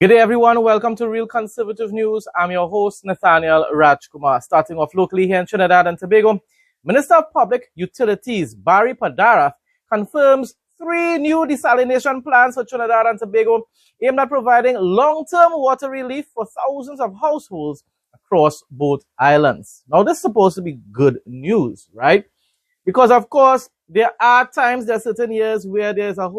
Good day, everyone. Welcome to Real Conservative News. I'm your host, Nathaniel Rajkumar. Starting off locally here in Trinidad and Tobago, Minister of Public Utilities Barry Padarath confirms 3 new desalination plants for Trinidad and Tobago aimed at providing long-term water relief for thousands of households across both islands. Now, this is supposed to be good news, right? Because, of course, there are certain years where there's a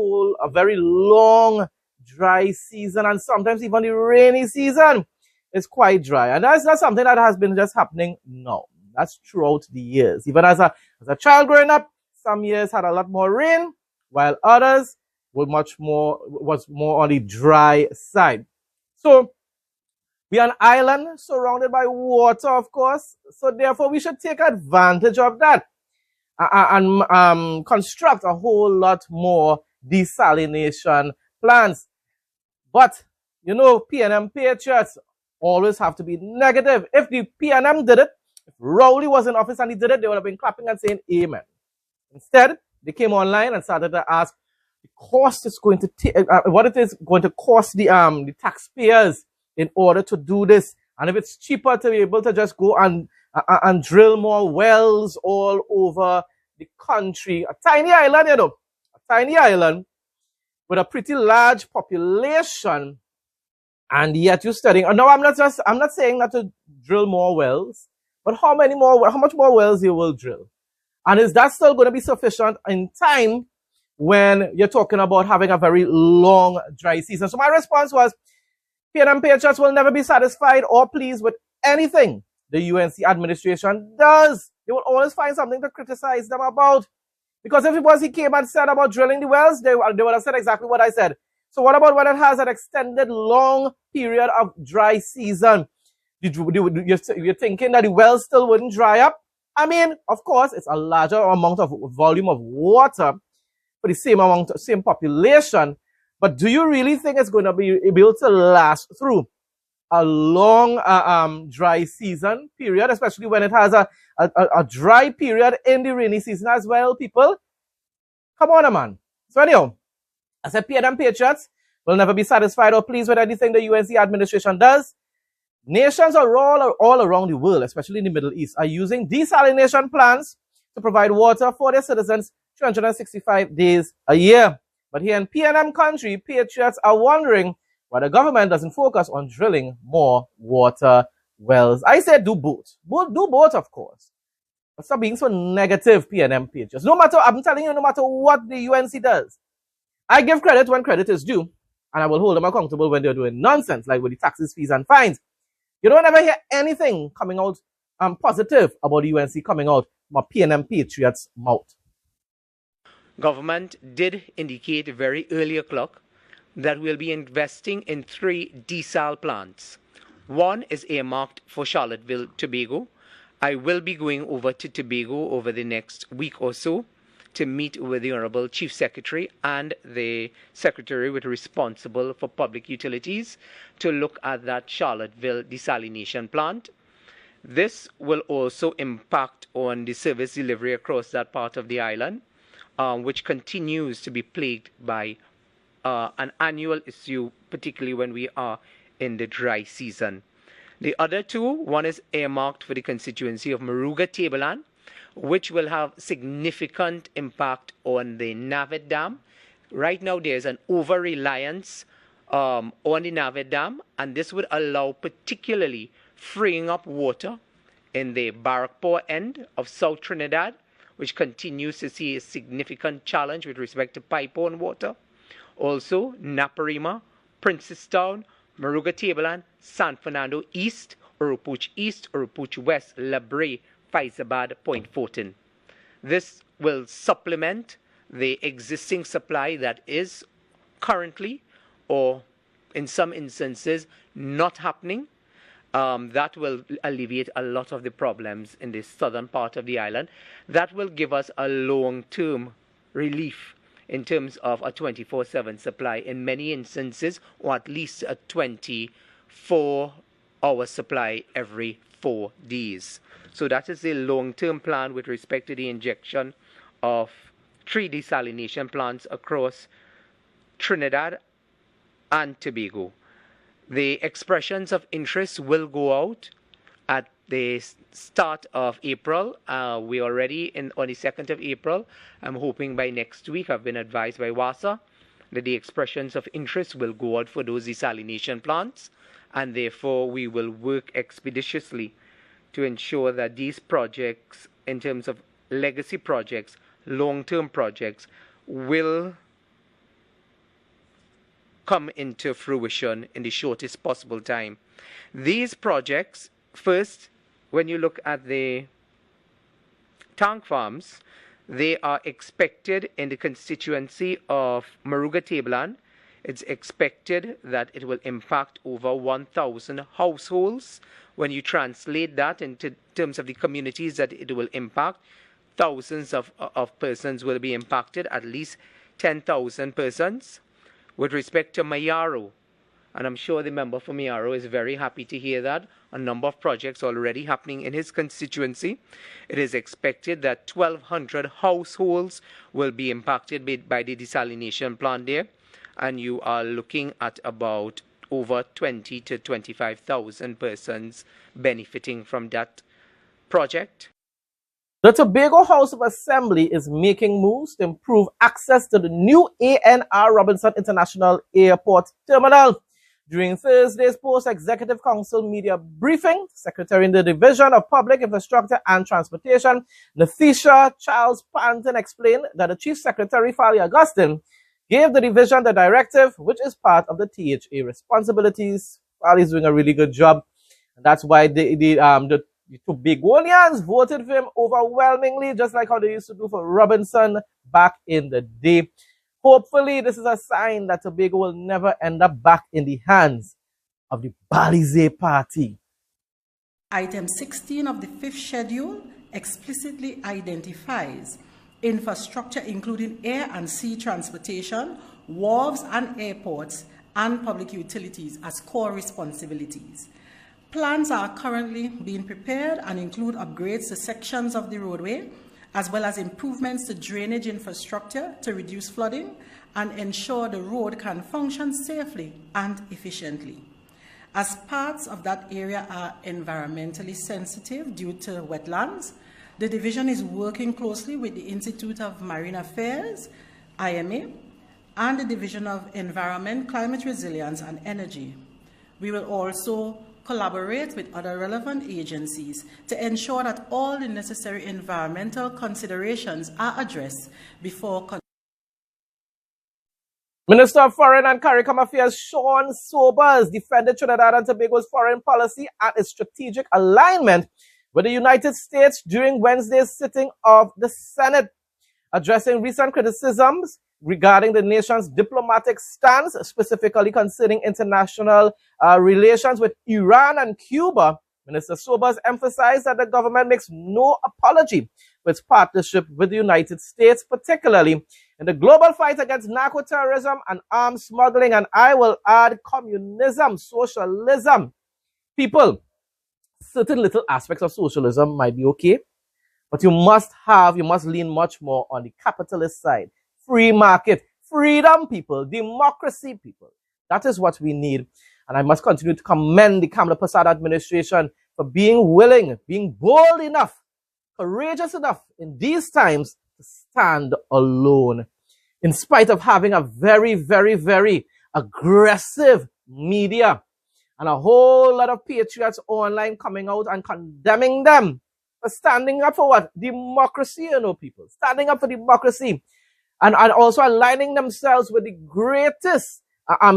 very long dry season, and sometimes even the rainy season is quite dry. And that's not something that has been just happening now. That's throughout the years. Even as a child growing up, some years had a lot more rain, while others was more on the dry side. So we are an island surrounded by water, of course. So therefore, we should take advantage of that and construct a whole lot more desalination plants. But, you know, PNM patriots always have to be negative. If the PNM did it, if Rowley was in office and he did it, they would have been clapping and saying amen. Instead, they came online and started to ask the cost is going to take, what it is going to cost the taxpayers in order to do this. And if it's cheaper to be able to just go and drill more wells all over the country. A tiny island, you know, a tiny island with a pretty large population, and yet you're studying. No, I'm not saying not to drill more wells, but how much more wells you will drill? And is that still going to be sufficient in time when you're talking about having a very long dry season? So my response was, PNM patriots will never be satisfied or pleased with anything the UNC administration does. They will always find something to criticize them about. Because if it was he came and said about drilling the wells, they would have said exactly what I said. So what about when it has an extended long period of dry season? You're thinking that the wells still wouldn't dry up? I mean, of course, it's a larger amount of volume of water for the same population. But do you really think it's going to be able to last through a long dry season period, especially when it has a dry period in the rainy season as well, people? Come on, man. So anyhow, I said PNM patriots will never be satisfied or pleased with anything the UNC administration does. Nations are all around the world, especially in the Middle East, are using desalination plants to provide water for their citizens 365 days a year. But here in PNM country, patriots are wondering why the government doesn't focus on drilling more water wells. I said do both. Do both, of course. But stop being so negative, PNM patriots. I'm telling you, no matter what the UNC does, I give credit when credit is due, and I will hold them accountable when they're doing nonsense, like with the taxes, fees, and fines. You don't ever hear anything coming out positive about the UNC coming out from a PNM patriot's mouth. Government did indicate very early o'clock that we'll be investing in 3 desal plants. One is earmarked for Charlottesville, Tobago. I will be going over to Tobago over the next week or so to meet with the Honorable Chief Secretary and the Secretary responsible for Public Utilities to look at that Charlottesville desalination plant. This will also impact on the service delivery across that part of the island, which continues to be plagued by an annual issue, particularly when we are in the dry season. The other 2, one is earmarked for the constituency of Moruga Tableland, which will have significant impact on the Navid Dam. Right now, there's an over-reliance on the Navid Dam, and this would allow particularly freeing up water in the Barrackpore end of South Trinidad, which continues to see a significant challenge with respect to pipe-borne water. Also, Naparima, Princestown, Moruga Tableland, San Fernando East, Urupuch West, Labre, Faizabad, Point Fortin. This will supplement the existing supply that is currently, or in some instances, not happening. That will alleviate a lot of the problems in the southern part of the island. That will give us a long-term relief in terms of a 24/7 supply in many instances, or at least a 24-hour supply every 4 days. So that is a long-term plan with respect to the injection of 3 desalination plants across Trinidad and Tobago. The expressions of interest will go out at the start of April. We already on the 2nd of April. I'm hoping by next week, I've been advised by WASA, that the expressions of interest will go out for those desalination plants, and therefore we will work expeditiously to ensure that these projects, in terms of legacy projects, long-term projects, will come into fruition in the shortest possible time. These projects, first, when you look at the tank farms, they are expected in the constituency of Maruga Tablan. It's expected that it will impact over 1,000 households. When you translate that into terms of the communities that it will impact, thousands of persons will be impacted, at least 10,000 persons. With respect to Mayaro, and I'm sure the member for Mayaro is very happy to hear that, a number of projects already happening in his constituency. It is expected that 1,200 households will be impacted by the desalination plant there, and you are looking at about over 20 to 25,000 persons benefiting from that project. The Tobago House of Assembly is making moves to improve access to the new ANR Robinson International Airport Terminal. During Thursday's Post-Executive Council media briefing, Secretary in the Division of Public Infrastructure and Transportation, Nathaniel Charles Panton, explained that the Chief Secretary, Fali Augustine, gave the division the directive, which is part of the THA responsibilities. Fali is doing a really good job. And that's why the Tobagonians voted for him overwhelmingly, just like how they used to do for Robinson back in the day. Hopefully, this is a sign that Tobago will never end up back in the hands of the Balize Party. Item 16 of the 5th schedule explicitly identifies infrastructure including air and sea transportation, wharves and airports, and public utilities as core responsibilities. Plans are currently being prepared and include upgrades to sections of the roadway, as well as improvements to drainage infrastructure to reduce flooding and ensure the road can function safely and efficiently. As parts of that area are environmentally sensitive due to wetlands, the division is working closely with the Institute of Marine Affairs, IMA, and the Division of Environment, Climate Resilience and Energy. We will also collaborate with other relevant agencies to ensure that all the necessary environmental considerations are addressed before. Minister of Foreign and CARICOM Affairs Sean Sobers defended Trinidad and Tobago's foreign policy and its strategic alignment with the United States during Wednesday's sitting of the Senate, addressing recent criticisms regarding the nation's diplomatic stance, specifically concerning international relations with Iran and Cuba. Minister Sobers emphasized that the government makes no apology for its partnership with the United States, particularly in the global fight against narco-terrorism and arms smuggling, and I will add communism, socialism. People, certain little aspects of socialism might be okay, but you must lean much more on the capitalist side. Free market, freedom, people, democracy, people. That is what we need. And I must continue to commend the Kamala Prasad administration for being willing, being bold enough, courageous enough in these times to stand alone. In spite of having a very, very, very aggressive media and a whole lot of patriots online coming out and condemning them for standing up for what? Democracy, people. Standing up for democracy. And also aligning themselves with the greatest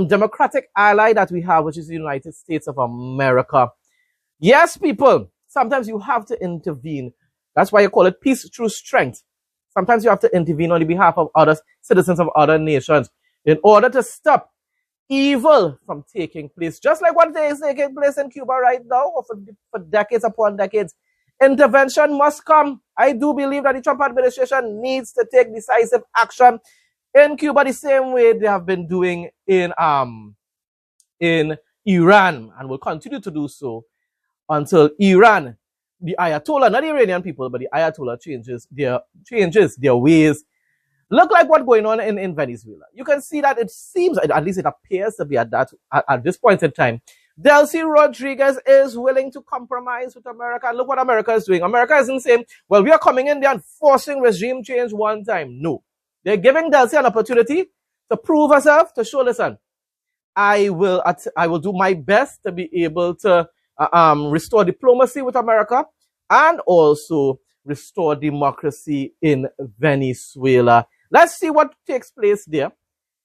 democratic ally that we have, which is the United States of America. Yes, people, sometimes you have to intervene. That's why you call it peace through strength. Sometimes you have to intervene on the behalf of other citizens of other nations in order to stop evil from taking place. Just like what is taking place in Cuba right now, or for decades upon decades. Intervention must come. I do believe that the Trump administration needs to take decisive action in Cuba the same way they have been doing in Iran, and will continue to do so until Iran, the Ayatollah, not the Iranian people, but the Ayatollah changes their ways. Look like what's going on in Venezuela. You can see that it seems, at least it appears to be at this point in time, Delcy Rodriguez is willing to compromise with America. And look what America is doing. America isn't saying, well, we are coming in there and forcing regime change one time. No. They're giving Delcy an opportunity to prove herself, to show, listen, I will do my best to be able to restore diplomacy with America and also restore democracy in Venezuela. Let's see what takes place there.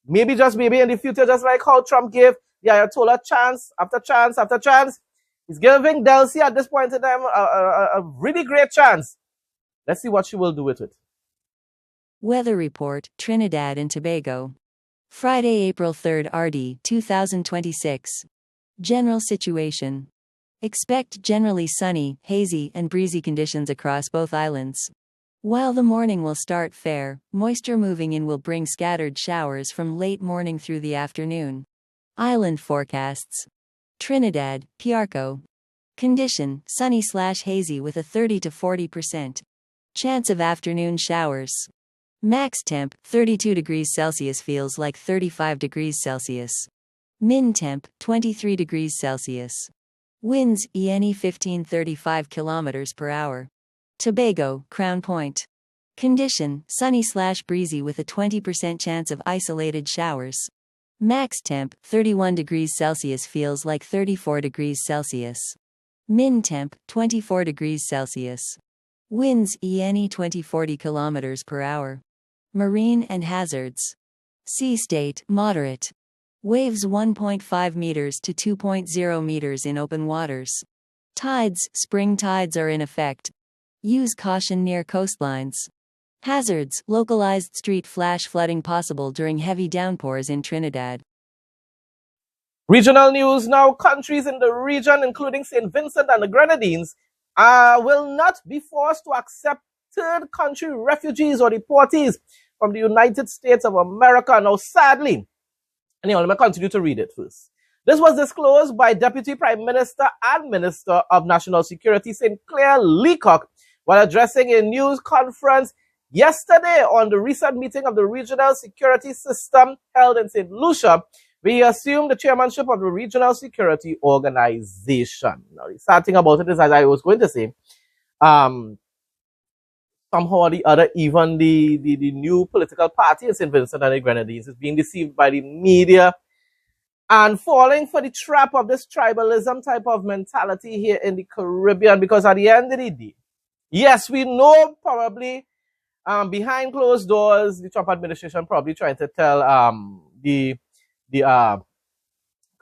Maybe, just maybe in the future, just like how Trump gave the Ayatollah chance after chance after chance, he's giving Delcy at this point in time a really great chance. Let's see what she will do with it. Weather report, Trinidad and Tobago. Friday, April 3rd, RD, 2026. General situation. Expect generally sunny, hazy, and breezy conditions across both islands. While the morning will start fair, moisture moving in will bring scattered showers from late morning through the afternoon. Island forecasts. Trinidad, Piarco. Condition, sunny/hazy with a 30 to 40% chance of afternoon showers. Max temp, 32 degrees Celsius feels like 35 degrees Celsius. Min temp, 23 degrees Celsius. Winds, ENE 15-35 kilometers per hour. Tobago, Crown Point. Condition, sunny/breezy with a 20% chance of isolated showers. Max temp, 31 degrees Celsius feels like 34 degrees Celsius. Min temp, 24 degrees Celsius. Winds, ENE 20-40 kilometers per hour. Marine and hazards. Sea state, moderate. Waves 1.5 meters to 2.0 meters in open waters. Tides, spring tides are in effect. Use caution near coastlines. Hazards, localized street flash flooding possible during heavy downpours in Trinidad. Regional news now. Countries in the region, including St. Vincent and the Grenadines, will not be forced to accept third country refugees or deportees from the United States of America. Now, sadly, anyway, let me continue to read it first. This was disclosed by Deputy Prime Minister and Minister of National Security Sinclair Leacock while addressing a news conference yesterday on the recent meeting of the Regional Security System held in St. Lucia. We assumed the chairmanship of the Regional Security Organization. Now, the sad thing about it is, as I was going to say, somehow or the other, even the new political party in St. Vincent and the Grenadines is being deceived by the media and falling for the trap of this tribalism type of mentality here in the Caribbean. Because at the end of the day, yes, we know probably behind closed doors, the Trump administration probably trying to tell the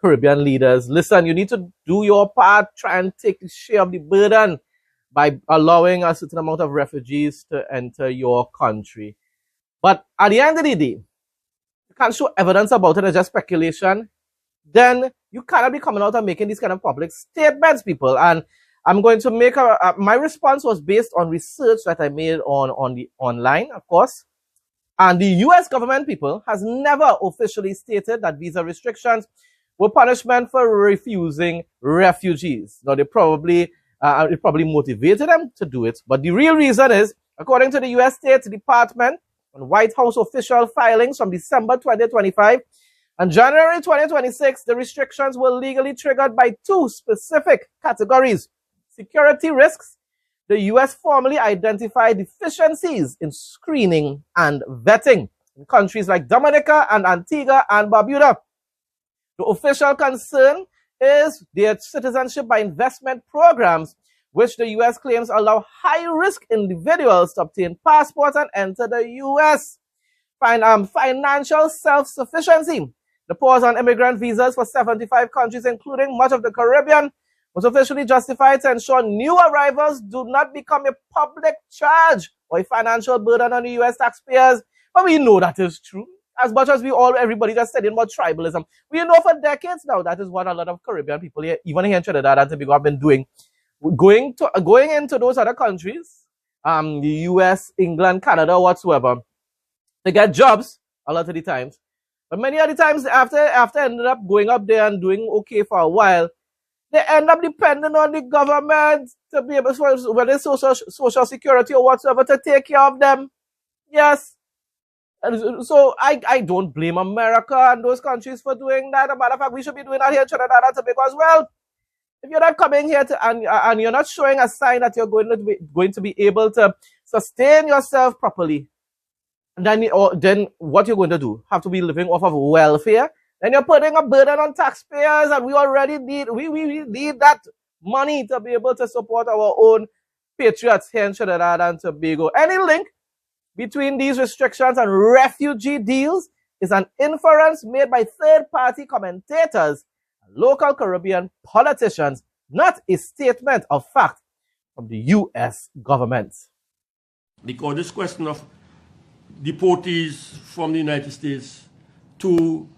Caribbean leaders, listen, you need to do your part, try and take the share of the burden by allowing a certain amount of refugees to enter your country. But at the end of the day, you can't show evidence about it, it's just speculation. Then you cannot be coming out and making these kind of public statements, people. And I'm going to make my response was based on research that I made on the online, of course. And the US government, people, has never officially stated that visa restrictions were punishment for refusing refugees. Now, it probably motivated them to do it. But the real reason is, according to the US State Department and White House official filings from December 2025 and January 2026, the restrictions were legally triggered by two specific categories. Security risks. The US formally identified deficiencies in screening and vetting in countries like Dominica and Antigua and Barbuda. The official concern is their citizenship by investment programs, which the US claims allow high-risk individuals to obtain passports and enter the US. Financial self-sufficiency. The pause on immigrant visas for 75 countries, including much of the Caribbean, was officially justified to ensure new arrivals do not become a public charge or a financial burden on the US taxpayers. But we know that is true. As much as everybody just studying about tribalism, we know for decades now that is what a lot of Caribbean people here, even here in Trinidad and Tobago, have been doing. Going into those other countries, the US, England, Canada, whatsoever, to get jobs a lot of the times. But many of the times after ended up going up there and doing okay for a while, they end up depending on the government to be able to, whether it's social security or whatsoever, to take care of them. Yes. And so I don't blame America and those countries for doing that. As a matter of fact, we should be doing that here in Trinidad and Tobago as well. If you're not coming here and you're not showing a sign that you're going to be able to sustain yourself properly, then what you're going to do? Have to be living off of welfare? Then you're putting a burden on taxpayers, and we already need that money to be able to support our own patriots here in Trinidad and Tobago. Any link between these restrictions and refugee deals is an inference made by third-party commentators and local Caribbean politicians, not a statement of fact from the U.S. government. Because this question of deportees from the United States to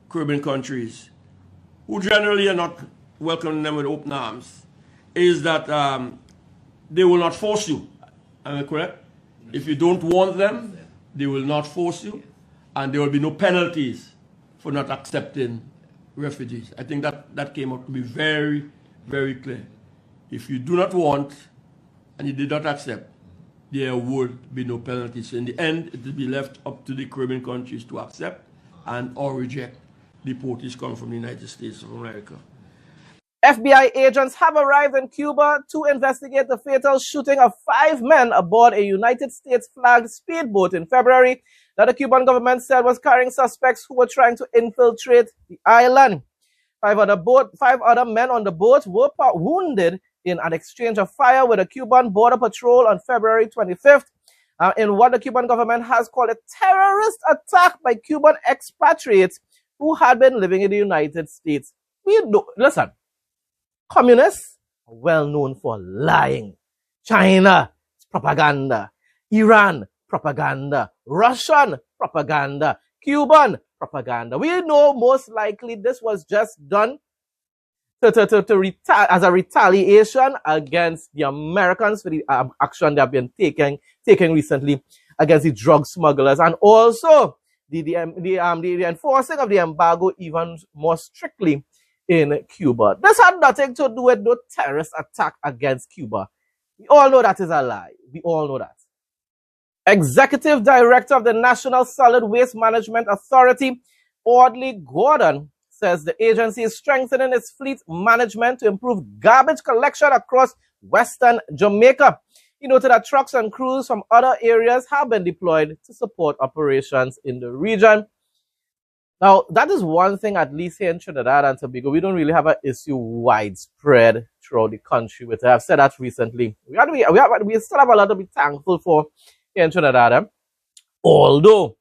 Caribbean countries, who generally are not welcoming them with open arms, is that they will not force you. Am I correct? If you don't want them, they will not force you, and there will be no penalties for not accepting refugees. I think that came out to be very, very clear. If you do not want and you did not accept, there would be no penalties. So in the end, it will be left up to the Caribbean countries to accept and or reject deportees coming from the United States of America. FBI agents have arrived in Cuba to investigate the fatal shooting of 5 men aboard a United States-flagged speedboat in February that the Cuban government said was carrying suspects who were trying to infiltrate the island. 5 other men on the boat were wounded in an exchange of fire with the Cuban Border Patrol on February 25th, in what the Cuban government has called a terrorist attack by Cuban expatriates who had been living in the United States. Listen, communists are well known for lying. China, propaganda. Iran, propaganda. Russian, propaganda. Cuban, propaganda. We know most likely this was just done as a retaliation against the Americans for the action they have been taking recently against the drug smugglers, and also the enforcing of the embargo even more strictly in Cuba. This had nothing to do with no terrorist attack against Cuba. We all know that is a lie. We all know that. Executive Director of the National Solid Waste Management Authority, Audley Gordon, says the agency is strengthening its fleet management to improve garbage collection across Western Jamaica. He noted that trucks and crews from other areas have been deployed to support operations in the region. Now, that is one thing, at least here in Trinidad and Tobago, we don't really have an issue widespread throughout the country with it. I've said that recently. We still have a lot to be thankful for here in Trinidad. Although,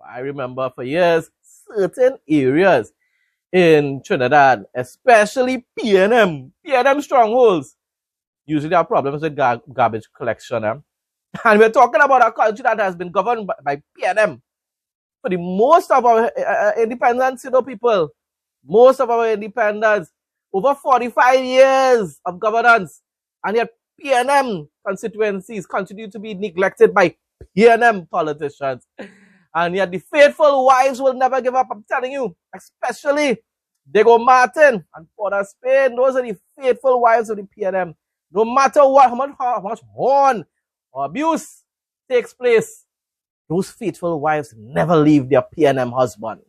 I remember for years, certain areas in Trinidad, especially PNM strongholds, usually have problems with garbage collection. And we're talking about a country that has been governed by PNM. For the most of our independents, people, most of our independents, over 45 years of governance, and yet PNM constituencies continue to be neglected by PNM politicians. And yet the faithful wives will never give up, I'm telling you, especially Diego Martin and Porter Spain. Those are the faithful wives of the PNM. No matter what, how much horn or abuse takes place, those faithful wives never leave their PNM husband.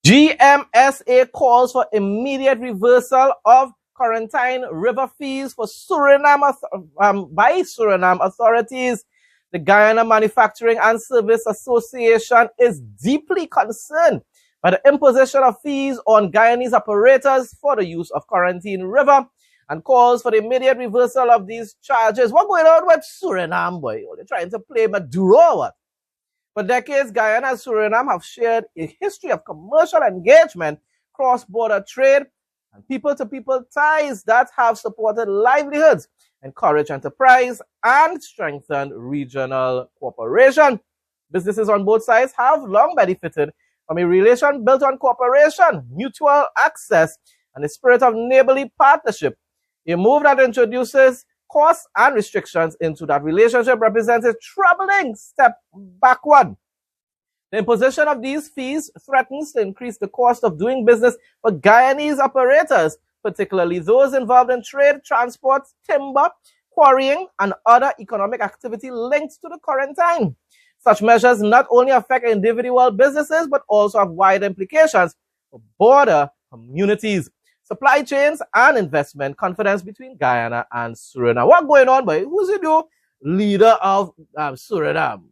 GMSA calls for immediate reversal of quarantine river fees for by Suriname authorities. The Guyana Manufacturing and Service Association is deeply concerned by the imposition of fees on Guyanese operators for the use of Quarantine River and calls for the immediate reversal of these charges. What's going on with Suriname, boy? They're trying to play Maduro or what? For decades, Guyana and Suriname have shared a history of commercial engagement, cross-border trade, and people-to-people ties that have supported livelihoods, encouraged enterprise, and strengthened regional cooperation. Businesses on both sides have long benefited from a relation built on cooperation, mutual access, and a spirit of neighborly partnership. A move that introduces costs and restrictions into that relationship represents a troubling step backward. The imposition of these fees threatens to increase the cost of doing business for Guyanese operators, particularly those involved in trade, transport, timber, quarrying, and other economic activity linked to the quarantine. Such measures not only affect individual businesses, but also have wide implications for border communities, supply chains, and investment confidence between Guyana and Suriname. What's going on, boy? Who's the new leader of Suriname?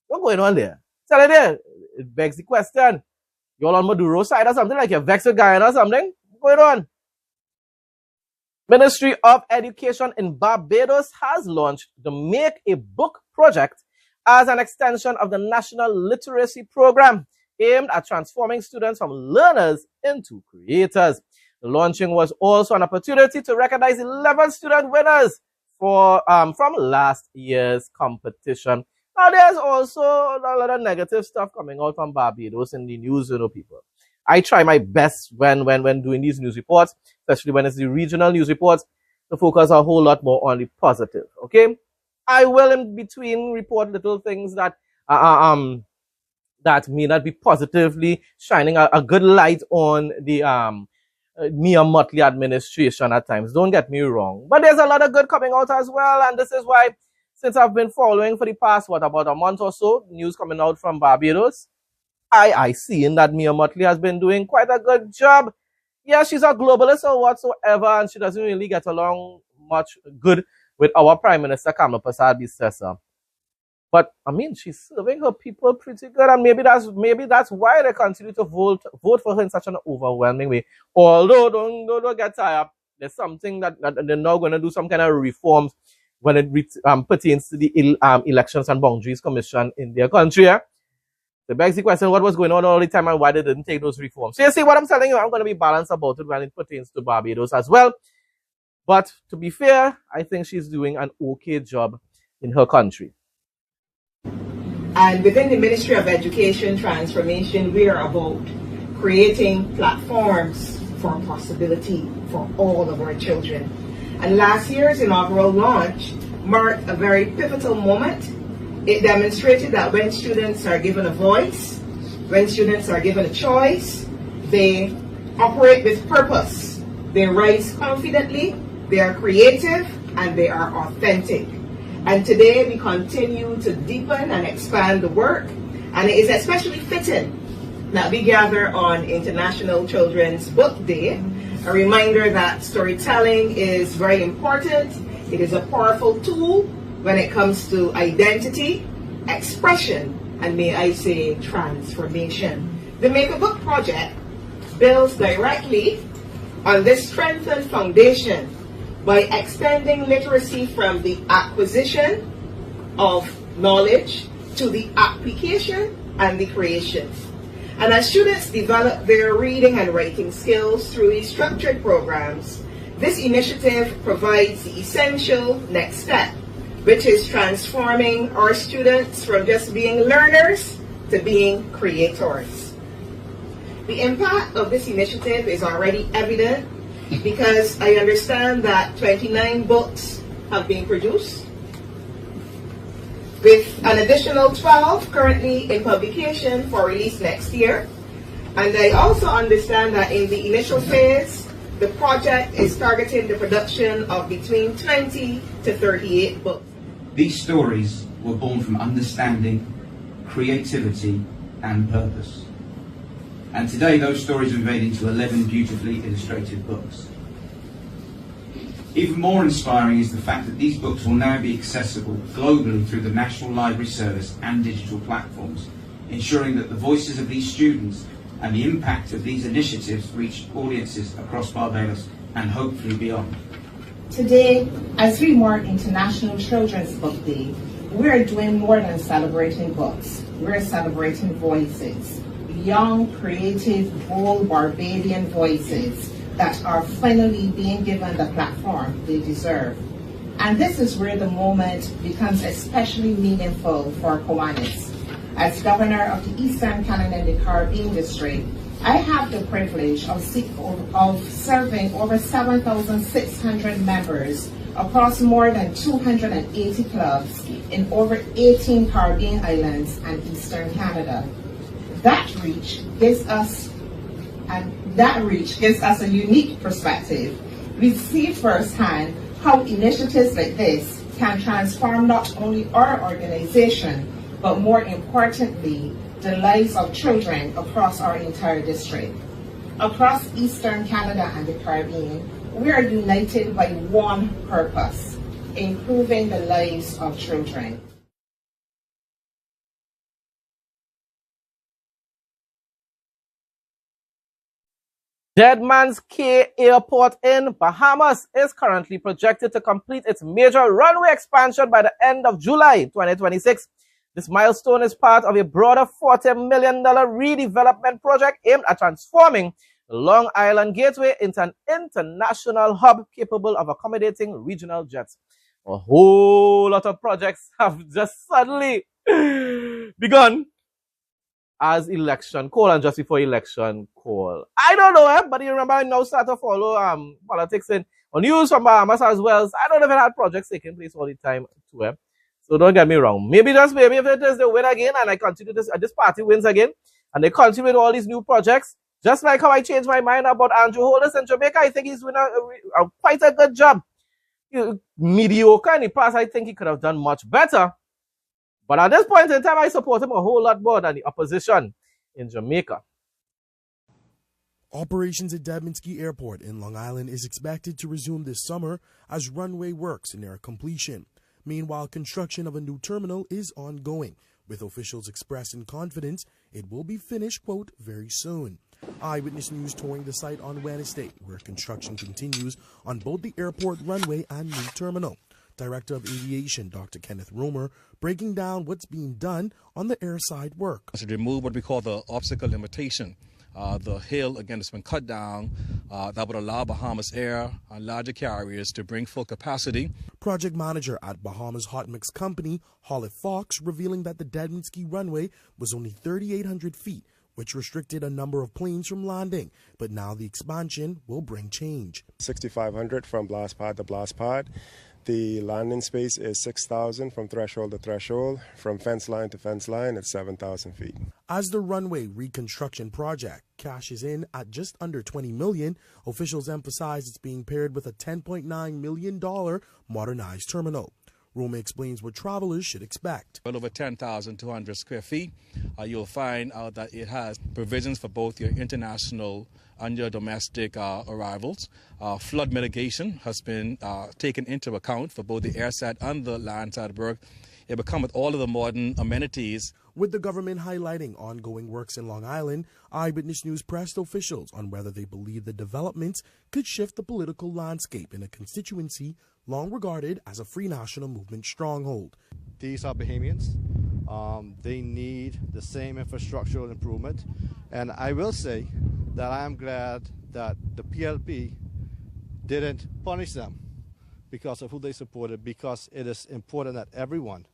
What's going on there? Tell it there. It begs the question. You're on Maduro's side or something, like you're vexed with Guyana or something? What's going on? Ministry of Education in Barbados has launched the Make a Book project as an extension of the National Literacy Program aimed at transforming students from learners into creators. The launching was also an opportunity to recognize 11 student winners from last year's competition. Now, there's also a lot of negative stuff coming out from Barbados in the news, people. I try my best when doing these news reports, especially when it's the regional news reports, to focus a whole lot more on the positive, okay? I will in between report little things that that may not be positively shining a good light on the Mia Motley administration at times. Don't get me wrong. But there's a lot of good coming out as well, and this is why, since I've been following for the past, about a month or so, news coming out from Barbados, I seen that Mia Motley has been doing quite a good job. Yeah, she's a globalist or whatsoever, and she doesn't really get along much good with our Prime Minister, Kamla Persad-Bissessar. But, I mean, she's serving her people pretty good, and maybe that's why they continue to vote for her in such an overwhelming way. Although, don't get tired, there's something that they're now going to do some kind of reforms when it pertains to the Elections and Boundaries Commission in their country. Yeah? The begs the question, what was going on all the time and why they didn't take those reforms? So you see what I'm telling you, I'm going to be balanced about it when it pertains to Barbados as well. But to be fair, I think she's doing an okay job in her country. And within the Ministry of Education Transformation, we are about creating platforms for possibility for all of our children. And last year's inaugural launch marked a very pivotal moment. It demonstrated that when students are given a voice, when students are given a choice, they operate with purpose. They rise confidently, they are creative, and they are authentic. And today we continue to deepen and expand the work, and it is especially fitting that we gather on International Children's Book Day, a reminder that storytelling is very important. It is a powerful tool when it comes to identity, expression, and may I say transformation. The Make a Book project builds directly on this strengthened foundation by extending literacy from the acquisition of knowledge to the application and the creation. And as students develop their reading and writing skills through these structured programs, this initiative provides the essential next step, which is transforming our students from just being learners to being creators. The impact of this initiative is already evident because I understand that 29 books have been produced, with an additional 12 currently in publication for release next year. And I also understand that in the initial phase, the project is targeting the production of between 20 to 38 books. These stories were born from understanding, creativity, and purpose. And today those stories have been made into 11 beautifully illustrated books. Even more inspiring is the fact that these books will now be accessible globally through the National Library Service and digital platforms, ensuring that the voices of these students and the impact of these initiatives reach audiences across Barbados and hopefully beyond. Today, as we mark International Children's Book Day, we're doing more than celebrating books. We're celebrating voices, young, creative, bold Barbadian voices that are finally being given the platform they deserve. And this is where the moment becomes especially meaningful for Kiwanis. As governor of the Eastern Canada and the Caribbean District, I have the privilege of serving over 7,600 members across more than 280 clubs in over 18 Caribbean islands and Eastern Canada. That reach gives us a unique perspective. We see firsthand how initiatives like this can transform not only our organization, but more importantly, the lives of children across our entire district. Across Eastern Canada and the Caribbean, we are united by one purpose: improving the lives of children. Deadman's Cay Airport in Bahamas is currently projected to complete its major runway expansion by the end of July 2026. This milestone is part of a broader $40 million redevelopment project aimed at transforming the Long Island Gateway into an international hub capable of accommodating regional jets. A whole lot of projects have just suddenly begun as election call and just before election call. I don't know, but you remember I now start to follow politics and news from Bahamas as well. So I don't know if it had projects taking place all the time too. So don't get me wrong. Maybe just maybe if it is they win again and I continue this party wins again and they continue with all these new projects, just like how I changed my mind about Andrew Hollis in Jamaica. I think he's doing quite a good job. Mediocre in the past, I think he could have done much better. But at this point in time, I support him a whole lot more than the opposition in Jamaica. Operations at Dabinski Airport in Long Island is expected to resume this summer as runway works near completion. Meanwhile, construction of a new terminal is ongoing, with officials expressing confidence it will be finished, quote, very soon. Eyewitness News touring the site on Wednesday, where construction continues on both the airport runway and new terminal. Director of Aviation, Dr. Kenneth Romer, breaking down what's being done on the airside work. To remove what we call the obstacle limitation. The hill, again, has been cut down. That would allow Bahamas Air and larger carriers to bring full capacity. Project manager at Bahamas Hot Mix Company, Holly Fox, revealing that the Dabinski runway was only 3,800 feet, which restricted a number of planes from landing. But now the expansion will bring change. 6,500 from blast pad to blast pad. The landing space is 6,000 from threshold to threshold. From fence line to fence line, it's 7,000 feet. As the runway reconstruction project cashes in at just under $20 million, officials emphasize it's being paired with a $10.9 million modernized terminal. Roma explains what travelers should expect. Well over 10,200 square feet. You'll find out that it has provisions for both your international and your domestic arrivals. Flood mitigation has been taken into account for both the airside and the landside work. It will come with all of the modern amenities. With the government highlighting ongoing works in Long Island, Eyewitness News pressed officials on whether they believe the developments could shift the political landscape in a constituency long regarded as a free national movement stronghold. These are Bahamians. They need the same infrastructural improvement. And I will say that I am glad that the PLP didn't punish them because of who they supported, because it is important that everyone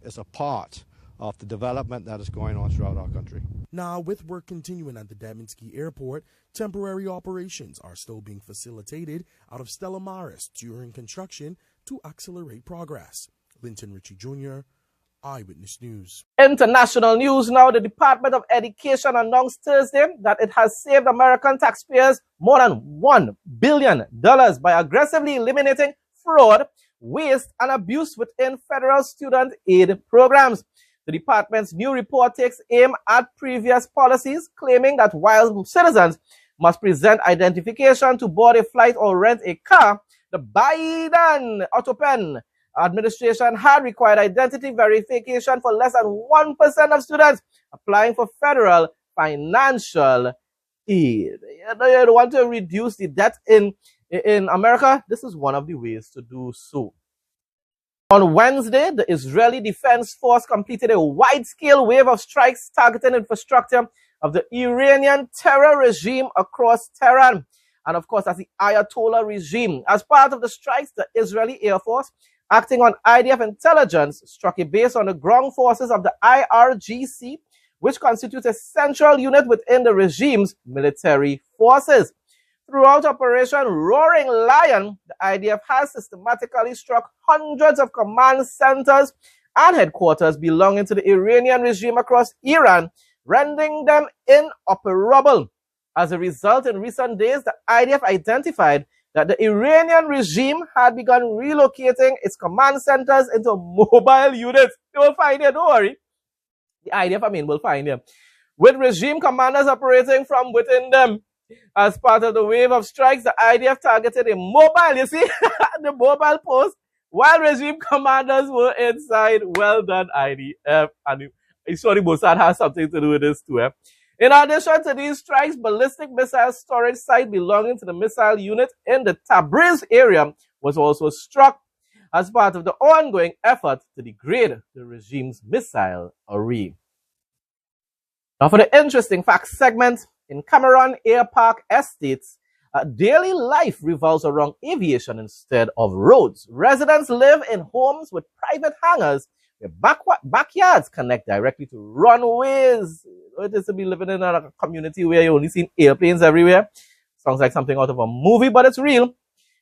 is a part of the development that is going on throughout our country. Now, with work continuing at the Dabinski Airport, temporary operations are still being facilitated out of Stella Maris during construction to accelerate progress. Linton Ritchie Jr., Eyewitness News. International news now. The Department of Education announced Thursday that it has saved American taxpayers more than $1 billion by aggressively eliminating fraud, waste, and abuse within federal student aid programs. The department's new report takes aim at previous policies, claiming that while citizens must present identification to board a flight or rent a car, the Biden Autopen administration had required identity verification for less than 1% of students applying for federal financial aid. You want to reduce the debt in America? This is one of the ways to do so. On Wednesday, the Israeli Defense Force completed a wide-scale wave of strikes targeting infrastructure of the Iranian terror regime across Tehran. And of course, that's the Ayatollah regime. As part of the strikes, the Israeli Air Force, acting on IDF intelligence, struck a base on the ground forces of the IRGC, which constitutes a central unit within the regime's military forces. Throughout Operation Roaring Lion, the IDF has systematically struck hundreds of command centers and headquarters belonging to the Iranian regime across Iran, rendering them inoperable. As a result, in recent days, the IDF identified that the Iranian regime had begun relocating its command centers into mobile units. They will find it, don't worry. The IDF, will find them. With regime commanders operating from within them. As part of the wave of strikes, the IDF targeted a mobile, you see, the mobile post, while regime commanders were inside. Well done, IDF. And I'm sorry, Mossad has something to do with this too. In addition to these strikes, ballistic missile storage site belonging to the missile unit in the Tabriz area was also struck as part of the ongoing effort to degrade the regime's missile array. Now for the interesting facts segment, in Cameron Air Park Estates, daily life revolves around aviation instead of roads. Residents live in homes with private hangars where backyards connect directly to runways. It is to be living in a community where you only see airplanes everywhere. Sounds like something out of a movie, but it's real.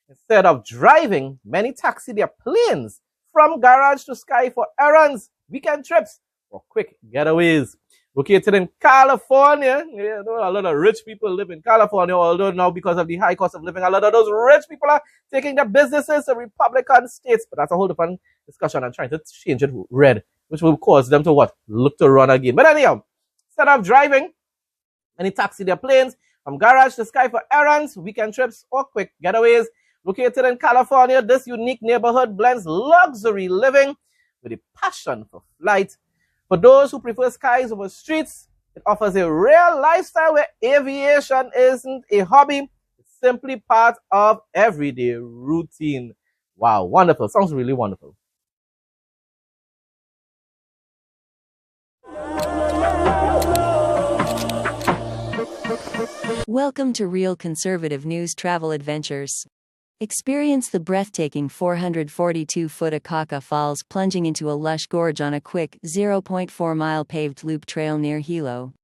Instead of driving, many taxi their planes from garage to sky for errands, weekend trips, or quick getaways. Located in California, a lot of rich people live in California, although now because of the high cost of living, a lot of those rich people are taking their businesses to Republican states. But that's a whole different discussion and trying to change it red, which will cause them to what? Look to run again. But anyhow, instead of driving, many taxi their planes from garage to sky for errands, weekend trips, or quick getaways. Located in California, this unique neighborhood blends luxury living with a passion for flight. For those who prefer skies over streets, it offers a real lifestyle where aviation isn't a hobby. It's simply part of everyday routine. Wow, wonderful. Sounds really wonderful. Welcome to Real Conservative News Travel Adventures. Experience the breathtaking 442-foot Akaka Falls plunging into a lush gorge on a quick 0.4-mile paved loop trail near Hilo.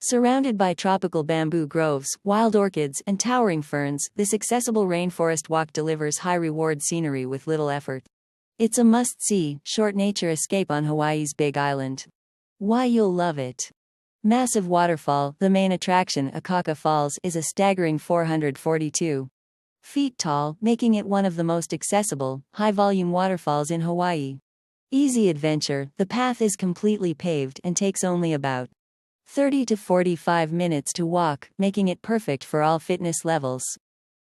Surrounded by tropical bamboo groves, wild orchids, and towering ferns, this accessible rainforest walk delivers high-reward scenery with little effort. It's a must-see, short nature escape on Hawaii's Big Island. Why you'll love it. Massive waterfall, the main attraction, Akaka Falls, is a staggering 442 feet tall, making it one of the most accessible, high-volume waterfalls in Hawaii. Easy adventure, the path is completely paved and takes only about 30 to 45 minutes to walk, making it perfect for all fitness levels.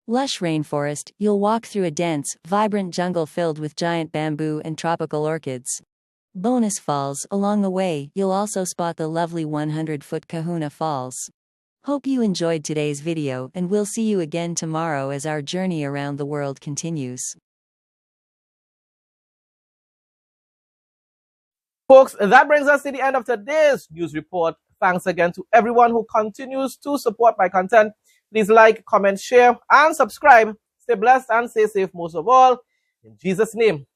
Lush rainforest, you'll walk through a dense, vibrant jungle filled with giant bamboo and tropical orchids. Bonus falls, along the way, you'll also spot the lovely 100-foot Kahuna Falls. Hope you enjoyed today's video, and we'll see you again tomorrow as our journey around the world continues. Folks, that brings us to the end of today's news report. Thanks again to everyone who continues to support my content. Please like, comment, share, and subscribe. Stay blessed and stay safe most of all. In Jesus' name,